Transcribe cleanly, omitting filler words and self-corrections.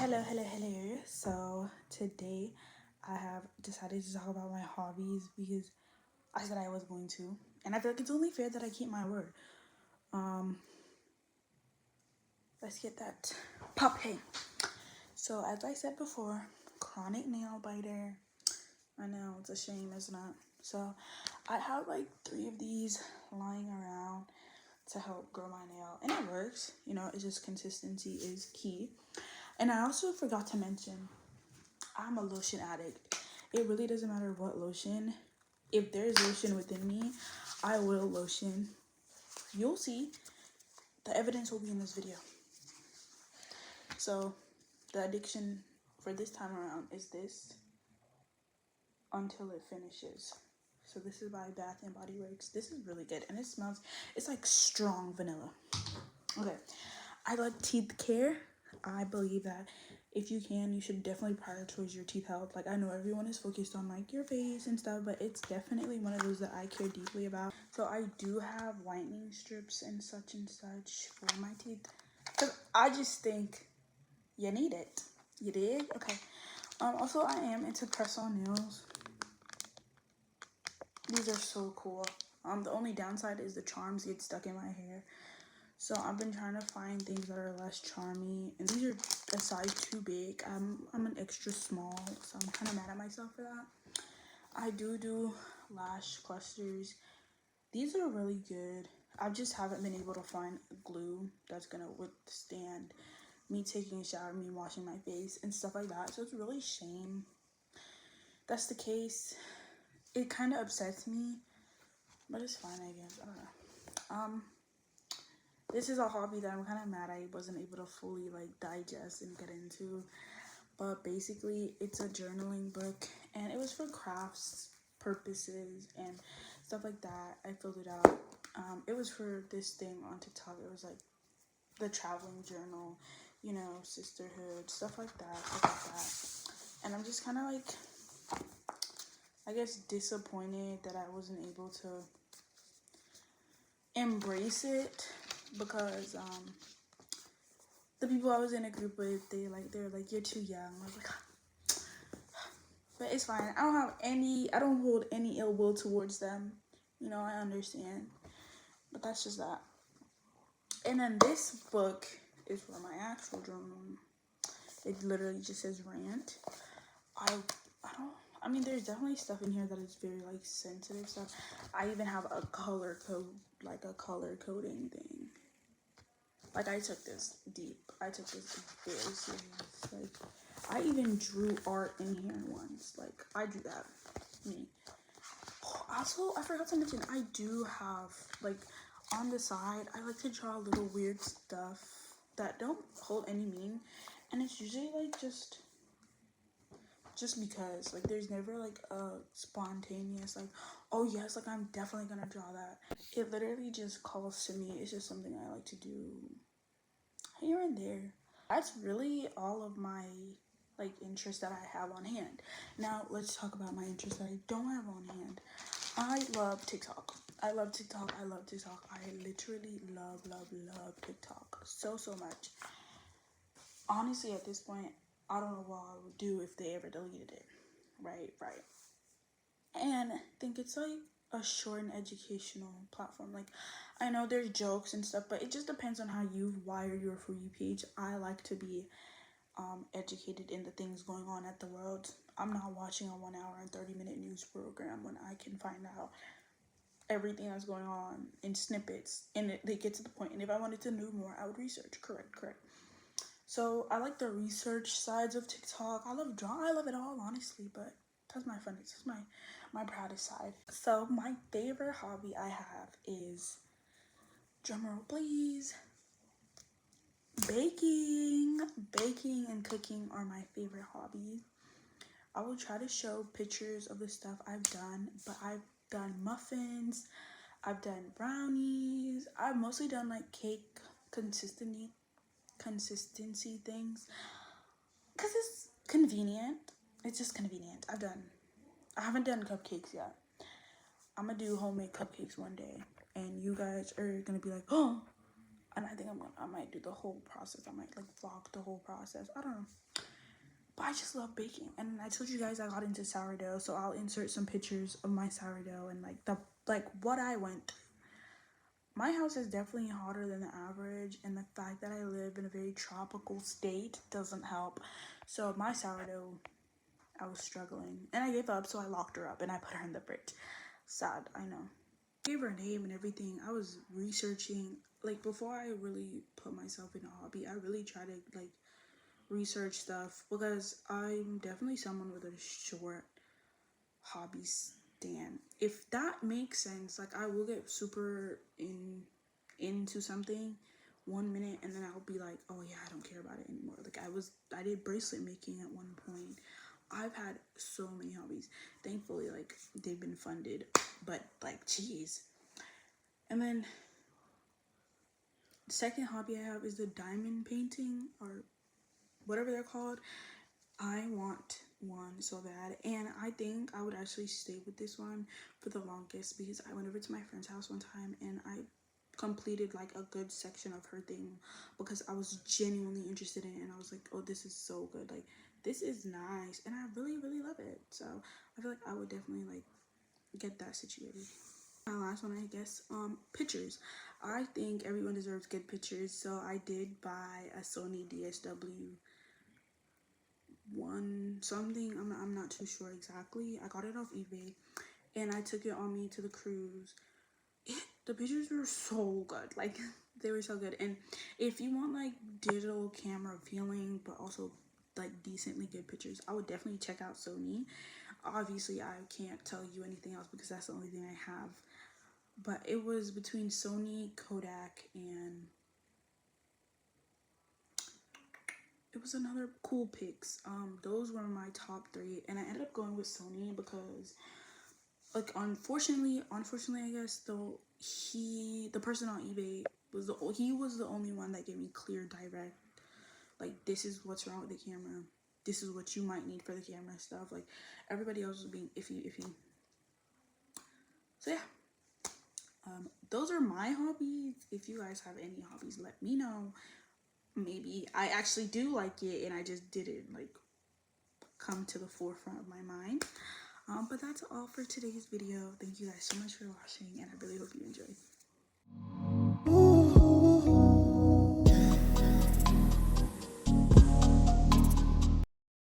Hello. So today I have decided to talk about my hobbies because I said I was going to, and I feel like it's only fair that I keep my word. Um, let's get that popping. So as I said before, chronic nail biter. I know it's a shame, isn't it? So I have like 3 of these lying around to help grow my nail, and it works. You know, it's just consistency is key. And I also forgot to mention I'm a lotion addict. It really doesn't matter what lotion. If there's lotion within me, I will lotion. You'll see. The evidence will be in this video. So, the addiction for this time around is this until it finishes. So this is by Bath and Body Works. This is really good, and it smells. It's like strong vanilla. Okay, I like teeth care. I believe that if you can, you should definitely prioritize your teeth health. Like, I know everyone is focused on like your face and stuff, but it's definitely one of those that I care deeply about. So I do have whitening strips and such for my teeth, because I just think you need it. You dig? Okay. Also, I am into press-on nails. These are so cool. The only downside is the charms get stuck in my hair. So I've been trying to find things that are less charmy, and these are a size too big. I'm an extra small, so I'm kind of mad at myself for that. I do lash clusters. These are really good. I just haven't been able to find glue that's gonna withstand me taking a shower, me washing my face and stuff like that. So it's really a shame that's the case. It kind of upsets me, but it's fine, I guess. I don't know. This is a hobby that I'm kind of mad I wasn't able to fully like digest and get into, but basically it's a journaling book, and it was for crafts purposes and stuff like that. I filled it out. It was for this thing on TikTok. It was like the traveling journal, you know, sisterhood, stuff like that. And I'm just kind of like, I guess, disappointed that I wasn't able to embrace it, because the people I was in a group with, they're like, you're too young. I was like, but it's fine. I don't hold any ill will towards them. You know, I understand. But that's just that. And then this book is for my actual journal. It literally just says rant. I mean, there's definitely stuff in here that is very like sensitive stuff. I even have a color code, like a color coding thing. Like, I took this deep. I took this very serious. Like, I even drew art in here once. Like, I drew that. Me. Also, I forgot to mention, I do have, like, on the side, I like to draw little weird stuff that don't hold any meaning. And it's usually, like, just because, like, there's never, like, a spontaneous, like, oh, yes, like, I'm definitely gonna draw that. It literally just calls to me. It's just something I like to do here and there. That's really all of my like interests that I have on hand. Now let's talk about my interests that I don't have on hand. I love TikTok. I literally love TikTok so much. Honestly, at this point, I don't know what I would do if they ever deleted it. Right. And I think it's like a short and educational platform. Like, I know there's jokes and stuff, but it just depends on how you wire your For You page. I like to be educated in the things going on at the world. I'm not watching a 1 hour and 30-minute news program when I can find out everything that's going on in snippets, and they get to the point. And if I wanted to know more, I would research. Correct. So I like the research sides of TikTok. I love drawing. I love it all, honestly, but that's my funniest. That's my proudest side. So my favorite hobby I have is, drumroll please, baking. Baking and cooking are my favorite hobbies. I will try to show pictures of the stuff I've done, but I've done muffins, I've done brownies, I've mostly done like cake consistency things, because it's convenient. It's just convenient. I haven't done cupcakes yet. I'm gonna do homemade cupcakes one day, and you guys are gonna be like, oh, And I think I might do the whole process. I might like vlog the whole process. I don't know. But I just love baking. And I told you guys I got into sourdough, so I'll insert some pictures of my sourdough and like what I went through. My house is definitely hotter than the average, and the fact that I live in a very tropical state doesn't help. So my sourdough, I was struggling, and I gave up, so I locked her up and I put her in the fridge. Sad, I know. Gave her a name and everything. I was researching, like before I really put myself in a hobby, I really try to like research stuff because I'm definitely someone with a short hobby span. If that makes sense, like I will get super into something 1 minute and then I'll be like, oh yeah, I don't care about it anymore. Like I did bracelet making at one point. I've had so many hobbies. Thankfully, like they've been funded, but like geez. And then the second hobby I have is the diamond painting or whatever they're called. I want one so bad, and I think I would actually stay with this one for the longest because I went over to my friend's house one time and I completed like a good section of her thing because I was genuinely interested in it, and I was like, oh, this is so good, like this is nice, and I really love it. So I feel like I would definitely like get that situated. My last one, I guess, pictures. I think everyone deserves good pictures, so I did buy a Sony DSW one something. I'm not too sure exactly. I got it off eBay and I took it on me to the cruise. The pictures were so good, like they were so good. And if you want like digital camera feeling but also like decently good pictures, I would definitely check out Sony. Obviously I can't tell you anything else because that's the only thing I have, but it was between Sony, Kodak, and it was another Coolpix. Those were my top three, and I ended up going with Sony because, like, unfortunately, I guess though the person on eBay was the only one that gave me clear, direct, like this is what's wrong with the camera, this is what you might need for the camera stuff. Like everybody else was being iffy. So yeah, those are my hobbies. If you guys have any hobbies, let me know. Maybe I actually do like it and I just didn't like come to the forefront of my mind. But that's all for today's video. Thank you guys so much for watching, and I really hope you enjoyed.